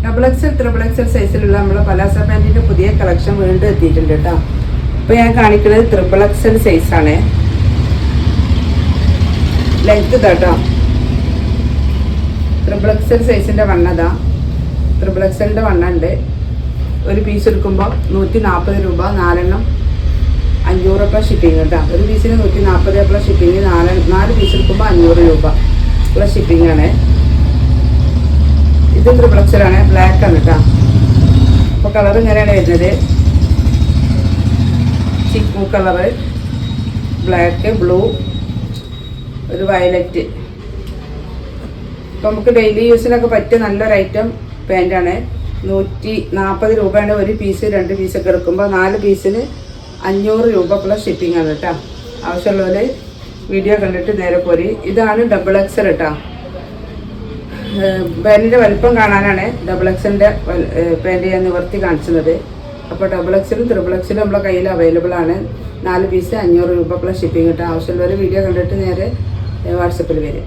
Double XL triple XL സൈസിലുള്ള നമ്മളെ palazzo പാൻറ്റിൻ്റെ പുതിയ കളക്ഷൻ വീണ്ടും എത്തിയിട്ടുണ്ട് കേട്ടോ. ഇപ്പോൾ ഞാൻ കാണിക്കുന്നത് ട്രിപ്പിൾ എക്സൽ സൈസാണ്. ലെങ്ത് കേട്ടോ, ട്രിപ്പിൾ എക്സൽ സൈസിൻ്റെ വണ്ണതാ. ട്രിപ്പിൾ എക്സലിൻ്റെ വണ്ണുണ്ട്. ഒരു പീസ് എടുക്കുമ്പോൾ 140 രൂപ, 4 എണ്ണം 500 പ്ലസ് ഷിപ്പിംഗ് കേട്ടോ. ഒരു പീസിന് 140 പ്ലസ് ഷിപ്പിംഗ്, 4 പീസ് എടുക്കുമ്പോൾ 500 രൂപ പ്ലസ് ഷിപ്പിംഗ് ആണ്. ഇത് ട്രിപ്പിൾ എക്സലാണ്, ബ്ലാക്ക് ആണ് കേട്ടോ. അപ്പോൾ കളർ ഇങ്ങനെയാണ് വരുന്നത്. ചിക്കു കളറ്, ബ്ലാക്ക്, ബ്ലൂ, ഒരു വയലറ്റ്. അപ്പോൾ നമുക്ക് ഡെയിലി യൂസിനൊക്കെ പറ്റിയ നല്ലൊരു ഐറ്റം പാൻറ്റാണ്. 140 രൂപയാണ് ഒരു പീസ്. 2 പീസൊക്കെ എടുക്കുമ്പോൾ 4 പീസിന് 500 രൂപ പ്ലസ് ഷിപ്പിംഗ് ആണ് കേട്ടോ. ആവശ്യമുള്ളവർ വീഡിയോ കണ്ടിട്ട് നേരെ പോരി. ഇതാണ് ഡബിൾ എക്സൽ കേട്ടോ. പാൻറ്റിൻ്റെ വലിപ്പം കാണാനാണ് ഡബിൾ എക്സലിൻ്റെ പാൻറ്റ് ഞാൻ നിവർത്തി കാണിച്ചത്. അപ്പോൾ ഡബിൾ എക്സലും ട്രിപ്പിൾ എക്സലും നമ്മളെ കയ്യിൽ അവൈലബിൾ ആണ്. 4 പീസ് 500 രൂപ പ്ലസ് ഷിപ്പിംഗ് കിട്ടും. ആവശ്യമുള്ളവർ വീഡിയോ കണ്ടിട്ട് നേരെ വാട്സപ്പിൽ വരും.